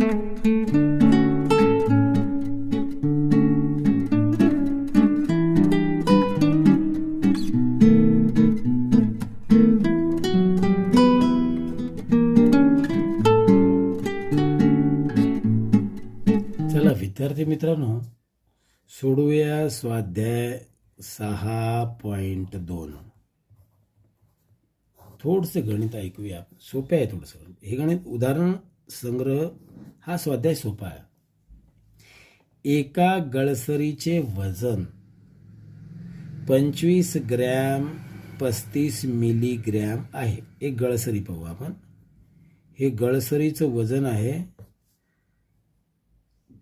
चला विद्यार्थी मित्रांनो, सोडवूया स्वाध्याय 6.2. थोडंसं गणित ऐकूया. सोपे आहे थोडंसं हे गणित. उदाहरण संग्रह हा स्वाध्याय सोपा आहे. एका गळसरीचे वजन 25 ग्रॅम 35 मिलीग्रॅम आहे. एक गळसरी पाहू आपण. हे गळसरीचं वजन आहे.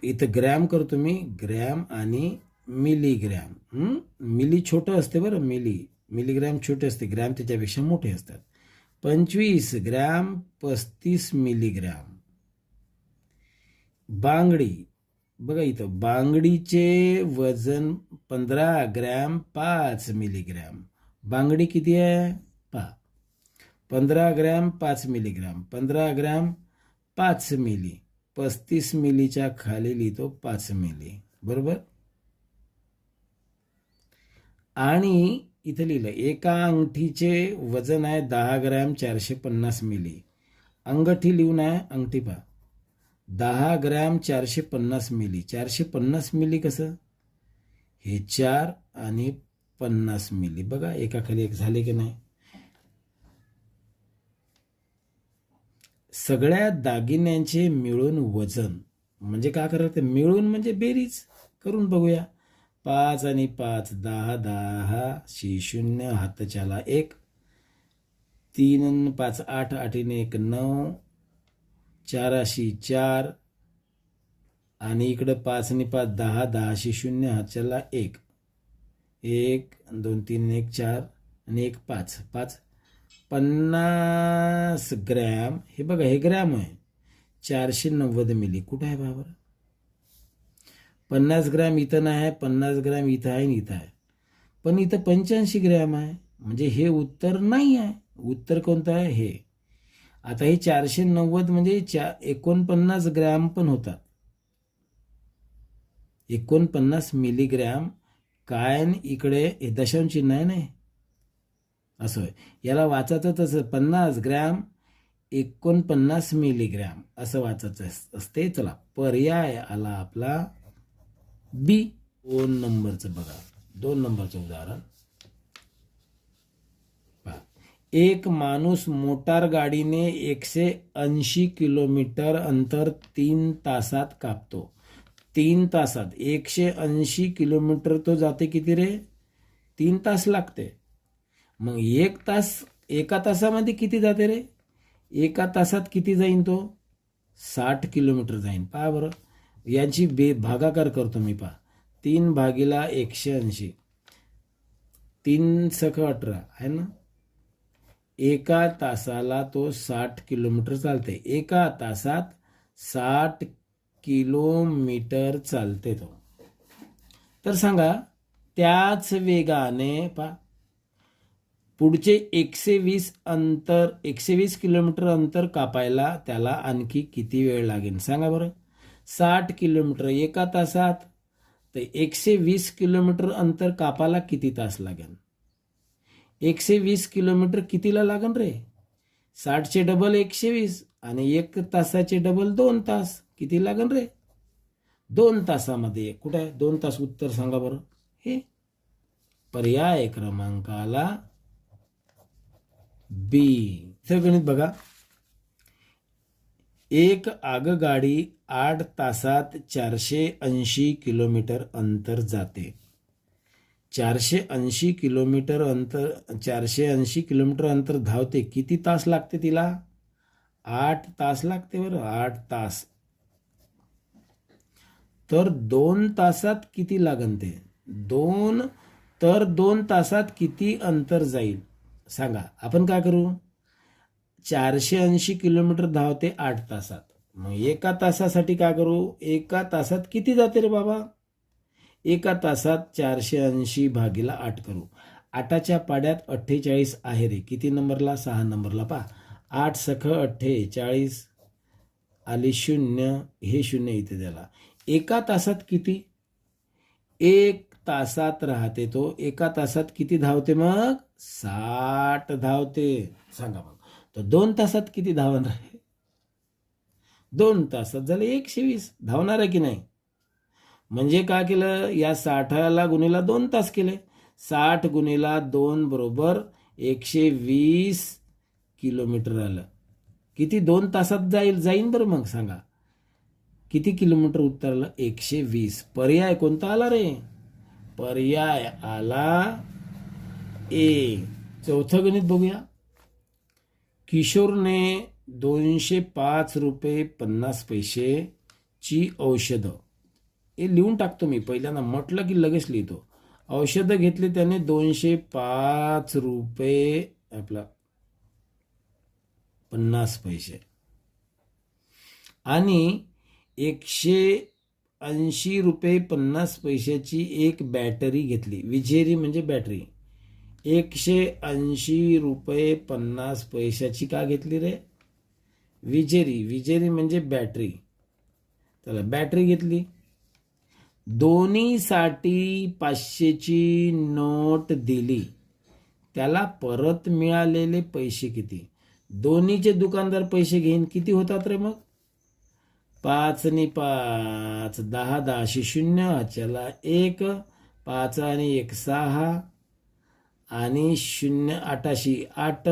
इथं ग्रॅम करतो मी, ग्रॅम आणि मिलीग्रॅम. मिली छोटं असते बरं, मिलीग्रॅम छोटे असते, ग्रॅम त्याच्यापेक्षा मोठे असतात. 25 ग्रॅम 35 मिलीग्रॅम. बांगडी बघा इथं, बांगडीचे वजन 15 ग्रॅम 5 मिलीग्रॅम. बांगडी किती आहे पहा, 15 ग्रॅम 5 मिलीग्रॅम. 15 ग्रॅम 5 मिली, 35 मिलीच्या खाली लिहितो 5 मिली, बरोबर. आणि इथं लिहिलं एका अंगठीचे वजन आहे 10 ग्रॅम 450 मिली. अंगठी लिहून आहे, अंगठी पहा, 10 ग्रॅम 450 मिली. 450 मिली कसं, हे 4 आणि 50 मिली. बघा एकाखाली एक झाले की नाही. सगळ्या दागिन्यांचे मिळून वजन म्हणजे काय करायचं, मिळून म्हणजे बेरीज करून बघूया. 5 आणि 5 10, 10 0 हातच्याला 1, 3 आणि 5 8, 8 आणि 1 9, 4 4 आणि इकडं 5 आणि 5 10, 10 0 हातच्याला 1, 1 2 3 1 4 आणि 1 5 5. 50 ग्रॅम, हे बघा हे ग्रॅम आहे, 490 मिली. कुठं आहे बाबा, 50 ग्रॅम इथं नाही आहे, 50 ग्रॅम इथं आहे आणि इथं आहे, पण इथं 85 ग्रॅम आहे. म्हणजे हे उत्तर नाही आहे. उत्तर कोणतं आहे, हे. आता हे 490 म्हणजे 49 ग्रॅम पण होतात. 49 मिलीग्रॅम काय, इकडे हे दशांश चिन्ह आहे नाही, असं आहे. याला वाचायचं तसं 50 ग्रॅम 49 मिलीग्रॅम असं वाचायचं असते. चला पर्याय आला आपला बी. 2 नंबरचं बघा, 2 नंबरचं उदाहरण पहा. एक माणूस मोटार गाडीने 180 किलोमीटर अंतर 3 तासात कापतो. 3 तासात 180 किलोमीटर तो जाते किती रे, 3 तास लागते. मग 1 तास, एका तासामध्ये किती जाते रे, एका तासात किती जाईन तो, 60 किलोमीटर जाईन. पहा बरं, यांची भागाकार करतो मी. पहा 3 भागीला 180, 3 सख 18 आहे ना. एका तासाला तो 60 किलोमीटर चालते. एका तासात 60 किलोमीटर चालते तो. तर सांगा त्याच वेगाने पहा पुढचे 120 किलोमीटर अंतर कापायला त्याला आणखी किती वेळ लागेल सांगा बरं. 60 किलोमीटर एका तासात, तर 120 किलोमीटर अंतर कापायला किती तास लागेल. 120 किलोमीटर कितीला लागेल रे, 60चे डबल 120 आणि 1 तासाचे डबल 2 तास. किती लागेल रे, 2 तासामध्ये. कुठे आहे 2 तास, उत्तर सांगा बरं. हे पर्याय क्रमांकाला बी. इथं गणित बघा. एक आगगाडी 8 तासात 480 किलोमीटर अंतर जाते. 480 किलोमीटर अंतर धावते. किती तास लागते तिला, 8 तास लागते बरं, 8 तास. तर 2 तासात किती लागन ते, 2 तासात किती अंतर जाईल सांगा. आपण काय करू, 480 किलोमीटर धावते 8 तासात. मग एका तासासाठी काय करू, एका तासात किती जाते रे बाबा, एका तासात 480 भागीला 8 करू. 8च्या पाड्यात 48 आहे रे. किती नंबरला, 6 नंबरला. पहा 8 सख 48 आली 0, हे 0 इथे द्याला. एका तासात किती? 1 तासात राहते तो. एका तासात किती धावते मग? 60 धावते. सांगा मग. तर 2 तासात किती धावणार आहे? 2 तासात झाले 120. धावणार आहे की नाही? म्हणजे काय केलं? या 60ला गुणिला 2 तास केले. 60 गुणिला 2 बरोबर 120 किलोमीटर आलं. किती 2 तासात जाईन बरं मग सांगा. किती किलोमीटर उत्तर आलं? 120. पर्याय कोणता आला रे? पर्याय आला ए. चौथं गणित बघूया. किशोरने 205 रुपये 50 पैसेची औषधं, हे लिहून टाकतो मी, पहिल्यांदा म्हटलं की लगेच लिहितो. औषधं घेतली त्याने 205 रुपये आपला 50 पैसे आणि 180 रुपये 50 पैशाची एक बॅटरी घेतली. विजेरी म्हणजे बॅटरी. 180 रुपये 50 पैशाची का घेतली रे? विजेरी. विजेरी म्हणजे बॅटरी. चला बॅटरी घेतली. दोन्हीसाठी 500ची नोट दिली. त्याला परत मिळालेले पैसे किती? दोन्हीचे दुकानदार पैसे घेईन. किती होतात रे मग? 5 आणि 5 10, 10शी 0, चला 1, 5 आणि 1 6 आणि 0 8शी 8,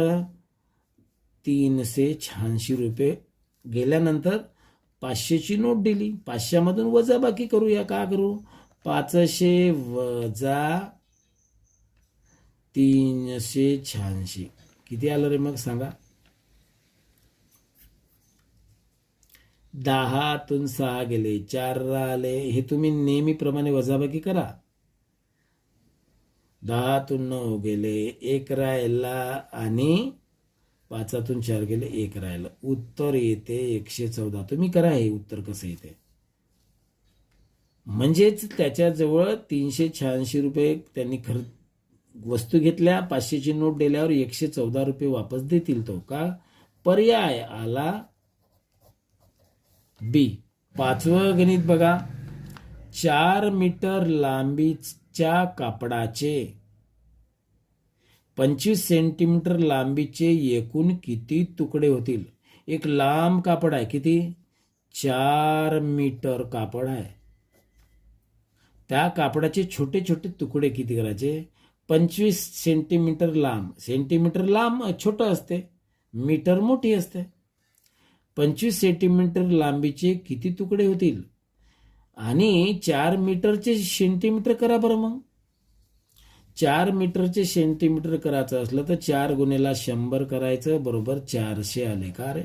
386 रुपये गेल्यानंतर 500ची नोट दिली. 500मधून वजाबाकी करूया. का करू? 500 वजा 386 किती आलं रे मग सांगा? 10तून 6 गेले, 4 आले. हे तुम्ही नेहमीप्रमाणे वजाबाकी करा. 10तून 9 गेले, 1 राहिला आणि 5तून 4 गेले, 1 राहिलं. उत्तर येते 114. तुम्ही करा हे उत्तर कसं येते. म्हणजेच त्याच्याजवळ 386 रुपये त्यांनी वस्तू घेतल्या, 500ची नोट दिल्यावर 114 रुपये वापस देतील तो. का? पर्याय आला बी. 5वं गणित बघा. 4 मीटर लांबीच्या कापडाचे 25 सेंटीमीटर लांबीचे एकूण किती तुकडे होतील? एक लांब कापड आहे. किती? 4 मीटर कापड आहे. त्या कापडाचे छोटे छोटे तुकडे किती करायचे? 25 सेंटीमीटर लांब. सेंटीमीटर लांब छोटं असते, मीटर मोठी असते. 25 सेंटीमीटर लांबीचे किती तुकडे होतील? आणि 4 मीटरचे सेंटीमीटर करा बरं मग. 4 मीटरचे सेंटीमीटर करायचं असलं तर 4 गुणिला 100 करायचं, बरोबर 400 आले. का रे?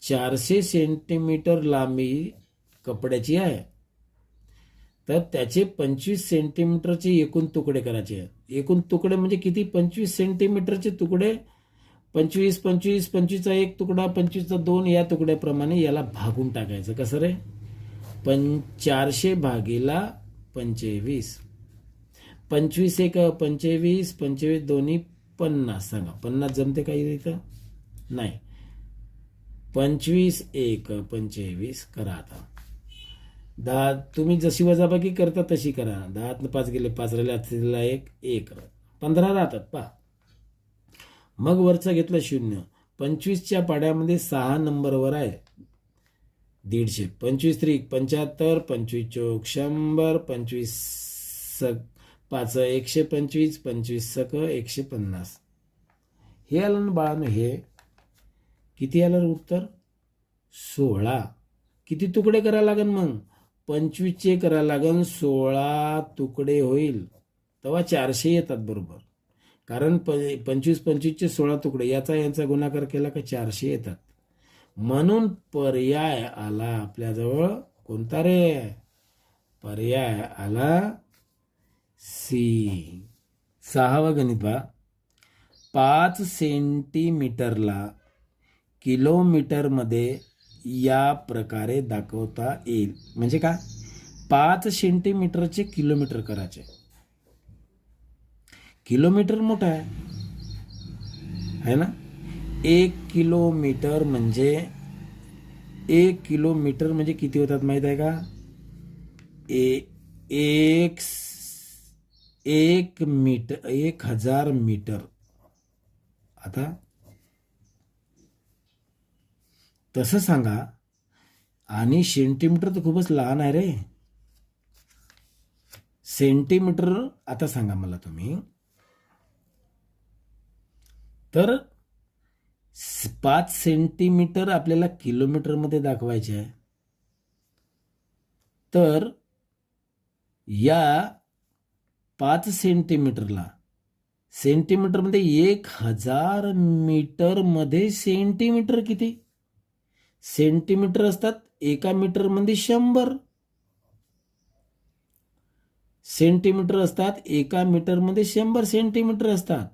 400 सेंटीमीटर लांबी कपड्याची आहे, तर त्याचे 25 सेंटीमीटरचे एकूण तुकडे करायचे. एकूण तुकडे म्हणजे किती? 25 सेंटीमीटरचे तुकडे. 25 25 25चा एक तुकडा, 25चा 2, या तुकड्याप्रमाणे याला भागून टाकायचं. कसं रे? 400 भागीला 25. 25 एक 25, 25 दोन्ही 50. सांगा 50 जमते काही इथं? नाही. 25 एक 25 करा. आता 10 तुम्ही जशी वजाबाकी करता तशी करा. 10 5 गेले, 5 राहिले, 1 15 राहतात पहा. मग वरचा घेतला 0. 25च्या पाड्यामध्ये 6 नंबरवर आहे 150. 25 त्रिक 75, 25 चौक 100, 25 5 125, 25 सक 150. हे आलं ना बाळानं? हे किती आलं उत्तर? 16. किती तुकडे करायला लागन मग? 25चे करायला लागन 16 तुकडे होईल, तेव्हा 400 येतात बरोबर. कारण 25 25चे 16 तुकडे, यांचा गुणाकार केला का 400 येतात. म्हणून पर्याय आला आपल्याजवळ कोणता रे? पर्याय आला सी. 6वं गणित पहा. 5 सेंटीमीटरला किलोमीटरमध्ये या प्रकारे दाखवता येईल. म्हणजे काय? 5 सेंटीमीटरचे किलोमीटर करायचे. किलोमीटर मोठा आहे ना? 1 किलोमीटर म्हणजे 1 किलोमीटर म्हणजे किती होतात माहित आहे का? एक 1 मीटर 1000 मीटर. आता तसं सांगा. आणि सेंटीमीटर तर खूपच लहान आहे रे. सेंटीमीटर आता सांगा मला तुम्ही. तर 5 सेंटीमीटर आपल्याला किलोमीटरमध्ये दाखवायचे आहे. तर या 5 सेंटीमीटरला सेंटीमीटरमध्ये 1000 मीटरमध्ये सेंटीमीटर किती? सेंटीमीटर असतात 1 मीटरमध्ये 100 सेंटीमीटर असतात. 1 मीटरमध्ये 100 सेंटीमीटर असतात.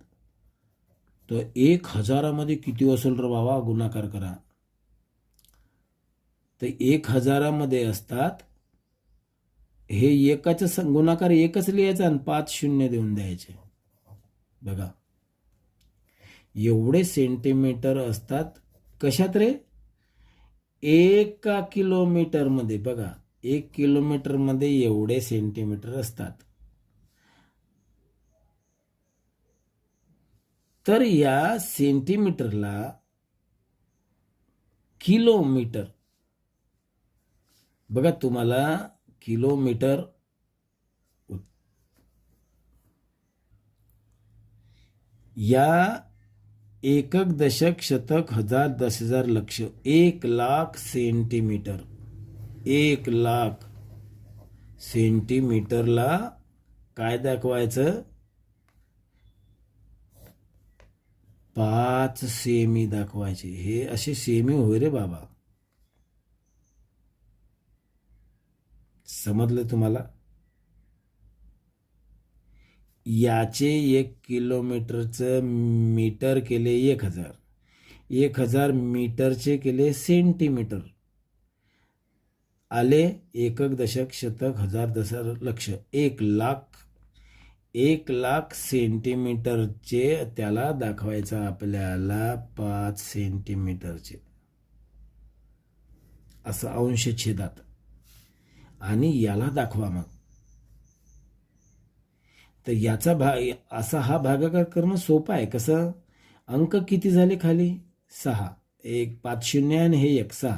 तर 1000मध्ये किती असेल रे बाबा? गुणाकार करा. तर 1000मध्ये असतात. हे एकाचं गुणाकार एकच लिहायचा आणि 5 शून्य देऊन द्यायचे. बघा एवढे सेंटीमीटर असतात. कशात रे? 1 किलोमीटरमध्ये. बघा 1 किलोमीटरमध्ये एवढे सेंटीमीटर असतात. तर या सेंटीमीटरला किलोमीटर. बघा तुम्हाला किलोमीटर या एकक दशक शतक हजार 10,000 लक्ष 1,00,000 सेंटीमीटर. 1,00,000 सेंटीमीटरला काय दाखवायचं? 5 सेमी दाखवायचे. हे असे सेमी होय रे बाबा. समजलं तुम्हाला? याचे 1 किलोमीटरचं मीटर केले 1000. 1000 मीटरचे केले सेंटीमीटर. आले एकक दशक शतक हजार 10,000 लक्ष 1,00,000 सेंटीमीटरचे त्याला दाखवायचं आपल्याला 5 सेंटीमीटरचे असं अंश छेदात. आणि याला दाखवा मग. तर याचा असा हा भागाकार करणं सोपं आहे. कसं? अंक किती झाले खाली? 6. 1 5 शून्य आणि हे 1 6.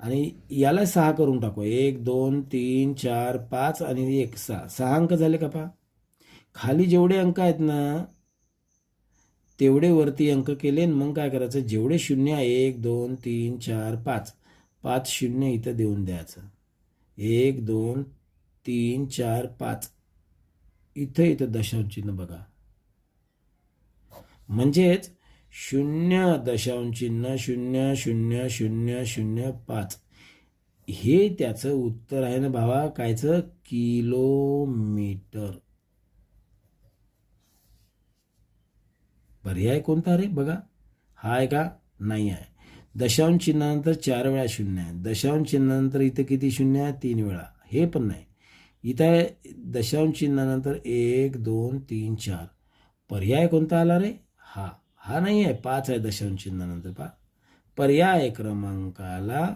आणि याला 6 करून टाकू. 1 2 3 4 5 आणि 1 6. 6 अंक झाले का पहा? खाली जेवढे अंक आहेत ना तेवढे वरती अंक केले. मग काय करायचं? जेवढे शून्य 1 2 3 4 5 5 शून्य इथं देऊन द्यायचं. 1 2 3 4 5 इथं दशांश चिन्ह बघा. म्हणजेच 0.000005 हे त्याचं उत्तर आहे ना भावा. कायचं? किलोमीटर. पर्याय कोणता रे? बघा हा आहे का? नाही आहे. दशांश चिन्हानंतर 4 वेळा शून्य आहे. दशांश चिन्हानंतर इथं किती शून्य आहे? 3 वेळा. हे पण नाही. इथं दशांश चिन्हानंतर 1 2 3 4. पर्याय कोणता आला रे? हा नाही आहे. 5 आहे दशांश चिन्हानंतर. पहा पर्याय क्रमांकाला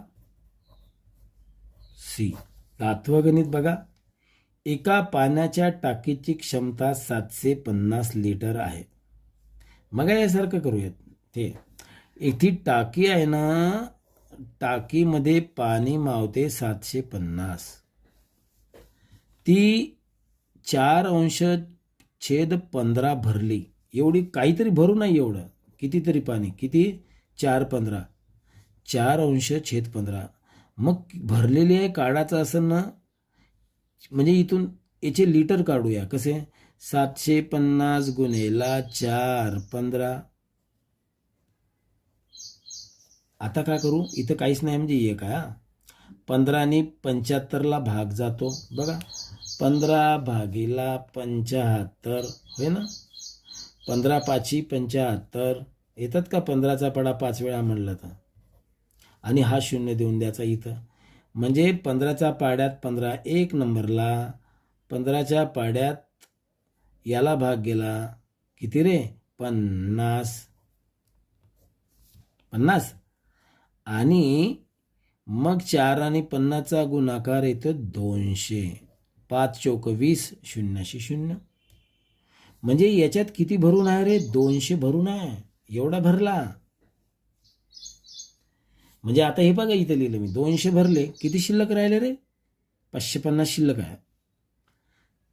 सी. 7वं गणित बघा. एका पाण्याच्या टाकीची क्षमता 750 लिटर आहे. मग यासारखं करूयात. ते इथे टाकी आहे ना. टाकीमध्ये पाणी मावते 750. ती 4/15 भरली. एवढी काहीतरी भरू नाही. एवढं कितीतरी पाणी. किती? 4/15. 4/15. मग भरलेली आहे काढायचं असेल ना. म्हणजे इथून याचे लिटर काढूया. कसे? 750 गुणेला 4 15. आता काय करू? इथं काहीच नाही म्हणजे एक आहे. 15 ने 75ला भाग जातो. बघा 15 भागीला 75 होय ना. 15 5 75 येतात का? 15चा पडा 5 वेळा म्हणलं तर. आणि हा शून्य देऊन द्यायचा इथं. म्हणजे 15च्या पाड्यात 15 1 नंबरला. 15च्या पाड्यात याला भाग गेला. किती रे? 50. आणि मग 4 आणि 50चा गुणाकार येतो 200. 5 चौक 20, शून्याशी शून्य. म्हणजे याच्यात किती भरून आहे रे? 200 भरून आहे. एवढा भरला. म्हणजे आता हे बघा, इथं लिहिलं मी 200 भरले. किती शिल्लक राहिले रे? 550 शिल्लक आहे.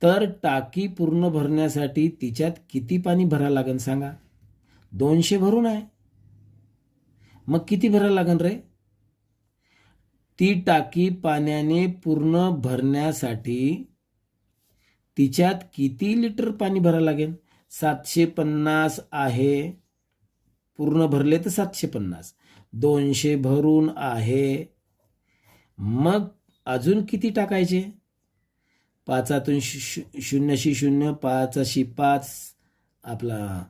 तर टाकी पूर्ण भरण्यासाठी तिच्यात किती पाणी भरायला लागेल सांगा? 200 भरून आहे. मग किती भरायला लागेल रे? ती टाकी पाण्याने पूर्ण भरण्यासाठी तिच्यात किती लिटर पाणी भरायला लागेल? 750 आहे. पूर्ण भरले तर 750. 200 भरून आहे. मग अजून किती टाकायचे? 5तून शून्याशी शून्य, 5शी 5 आपला,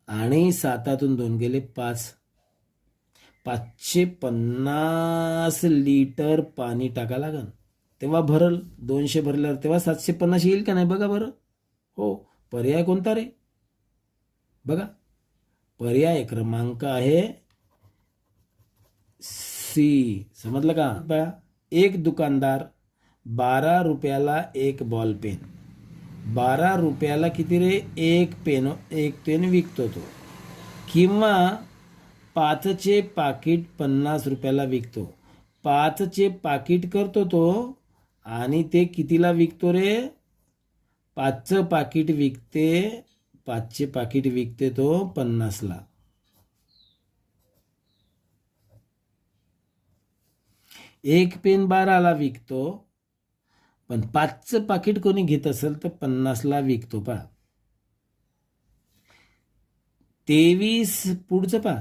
आणि 7तून 2 गेले 5. 550 लिटर पाणी टाका लागन, तेव्हा भरल. 200 भरल्यावर तेव्हा 750 येईल का नाही बघा बरं. हो, पर्याय कोणता रे? बघा, पर्याय क्रमांक आहे सी. समजलं का? एक दुकानदार 12 रुपयाला एक बॉल पेन, 12 रुपयाला किती रे? एक पेन विकतो तो. किंवा 5चे पाकिट 50 रुपयाला विकतो. 5चे पाकिट करतो तो, आणि ते कितीला विकतो रे? 5चं पाकिट विकते, 5चे पाकिट विकते तो 50ला. एक पेन 12ला विकतो, पण 5चं पाकिट कोणी घेत असेल तर 50ला विकतो. पा 23 पुढचं पा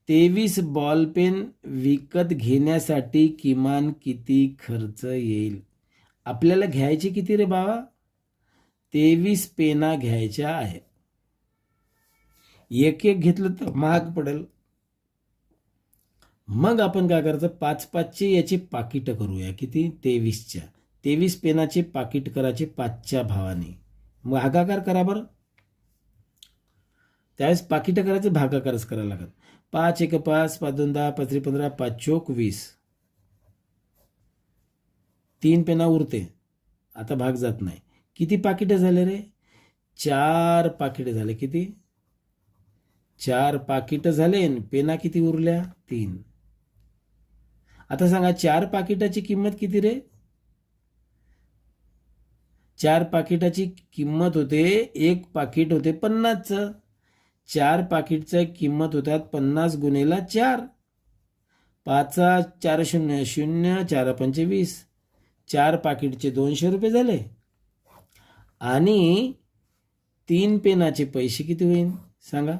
23 बॉल पेन विकत घेण्यासाठी किमान किती खर्च येईल? आपल्याला घ्यायचे किती रे बाबा? 23 पेना घ्यायच्या आहे. एक एक घेतलं तर महाग पडेल. मग आपण काय करायचं? 5-5चे याचे पाकिट करूया. किती? 23च्या. 23 पेनाचे पाकिट करायचे 5च्या भावाने. मग भागाकार करा बरं. त्यावेळेस पाकिट करायचं, भागाकारच करायला लागत. 5 1 5, 5 2 10, 5 3 15, 5 चौक 20. 3 पेना उरते, आता भाग जात नाही. किती पाकिटे झाले रे? 4 पाकिटे झाले. किती? 4 पाकिट झाले. पेना किती उरल्या? 3. आता सांगा, 4 पाकिटाची किंमत किती रे? 4 पाकिटाची किंमत होते, एक पाकिट होते 50चं. 4 पाकिटचं किंमत होतात 50 गुणेला 4. 5 4 0 0, 4 5 20. 4 पाकिटचे 200 रुपये झाले. आणि 3 पेनाचे पैसे किती होईल सांगा?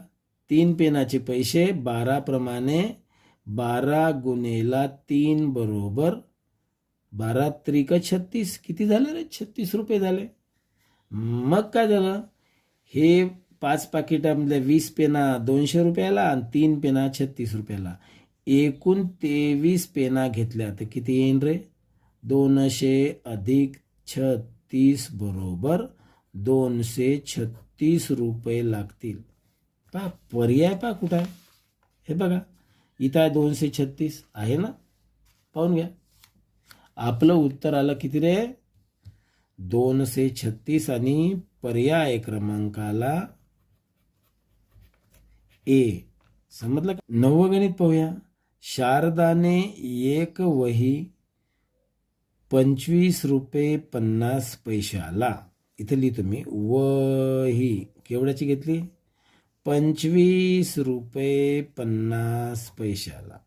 3 पेनाचे पैसे 12 प्रमाणे 12 गुणेला 3 बरोबर 12 त्रिक 36. किती झाले रे? 36 रुपये झाले. मग काय झालं? हे 5 पाकिटामधल्या 20 पेना 200 रुपयाला आणि 3 पेना 36 रुपयाला. एकूण 23 पेना घेतल्या तर किती येईल रे? 200 अधिक 36 बरोबर 236 रुपये लागतील. पा पर्याय पा कुठं आहे? हे बघा, इथं आहे 236 आहे ना, पाहून घ्या. आपलं उत्तर आलं किती रे? 236. आणि पर्याय क्रमांकाला ए. समजलं का? 9वं गणित पाहूया. शारदाने एक वही 25 रुपये 50 पैशाला, इथे लिहितो मी, वही केवढ्याची घेतली? 25 रुपये 50 पैशाला.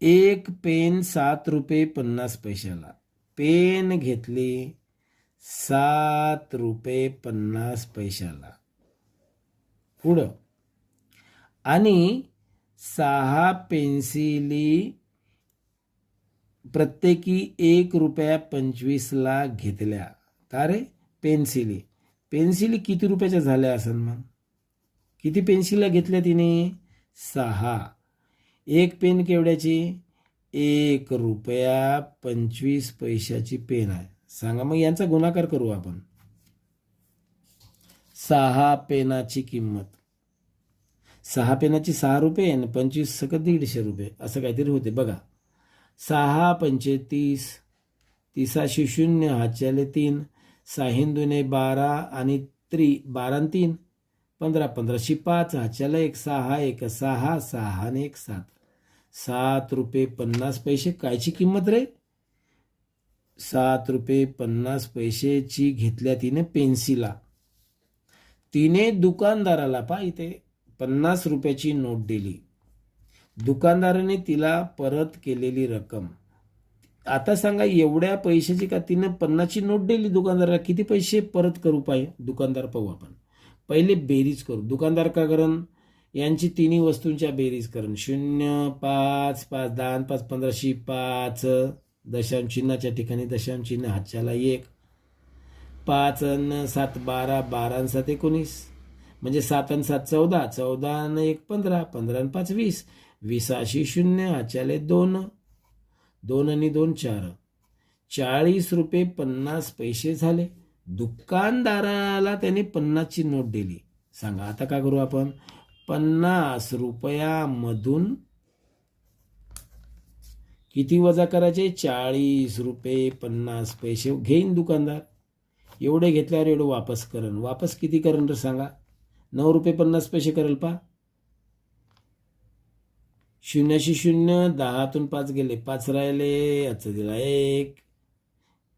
एक पेन 7 रुपये 50 पैशाला. पेन घेतली 7 रुपये 50 पैशाला. पुढं, आणि 6 पेन्सिली प्रत्येकी 1 रुपया 25ला घेतल्या. का रे? पेन्सिली किती रुपयाच्या झाल्या असेल? मग किती पेन्सिला घेतल्या तिने? 6. एक पेन केवढ्याची? 1 रुपया 25 पैशाची पेन आहे. सांगा, मग यांचा गुणाकार करू आपण. 6 पेनाची किंमत, 6 पेनाची 6 रुपये आणि 25 सकट 150 रुपये, असं काहीतरी होते बघा. 6 पंचे 30, 30 शून्य हातच्याले 3, 6 दुने 12 आणि 12 आणि 3 15, 15 5 हातच्याला 1, 6 1 6, 6 आणि 1 7, 7 रुपये 50 पैसे. कायची किंमत रे? 7 रुपये 50 पैसेची घेतल्या तिने पेन्सिला. तिने दुकानदाराला इथे 50 रुपयाची नोट दिली. दुकानदाराने तिला परत केलेली रक्कम. आता सांगा, एवढ्या पैशाची का तिने 50ची नोट दिली दुकानदाराला, किती पैसे परत करू पाहिजे दुकानदार? पाहू आपण. पहिले बेरीज करू. दुकानदार का करण? यांची तिन्ही वस्तूंच्या बेरीज करण. 0 5 5 10 5 15 5, दशांश चिन्हाच्या ठिकाणी दशांश चिन्ह हातच्याला 1, 5 आणि 7 12, 12 आणि 7 19, म्हणजे 7 आणि 7 14, 14 आणि 1 15, 15 आणि 5 20, 20 शून्य हातच्याले 2, 2 आणि 2 4, 40 रुपये 50 पैसे झाले. दुकानदाराला त्याने 50ची नोट दिली. सांगा आता काय करू आपण? 50 रुपयामधून किती वजा करायचे? 40 रुपये 50 पैसे घेईन दुकानदार. एवढे घेतल्यावर एवढं वापस करण. वापस किती करण तर सांगा? 9 रुपये 50 पैसे करेल पा. 0 0, 10तून 5 गेले, 5 राहिले, याचा दिला 1.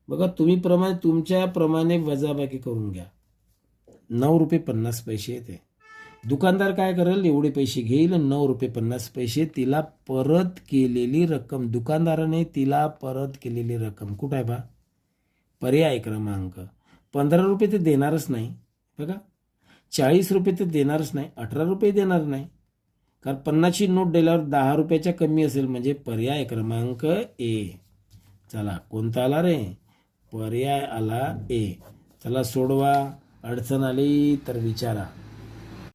बघा, तुमच्या प्रमाणे वजाबाकी करून घ्या. 9 रुपये 50 पैसे येते. दुकानदार काय करेल? एवढे पैसे घेईल. 9 रुपये 50 पैसे तिला परत केलेली रक्कम. दुकानदाराने तिला परत केलेली रक्कम कुठं आहे बा? पर्याय क्रमांक. 15 रुपये ते देणारच नाही. बघा, 40 रुपये ते देणारच नाही, 18 रुपये देणार नाही, कारण 50ची नोट दिल्यावर 10 रुपयाच्या कमी असेल, म्हणजे पर्याय क्रमांक ए. चला, कोणता आला रे? पर्याय आला ए. चला सोडवा. अडचण आली तर विचारा.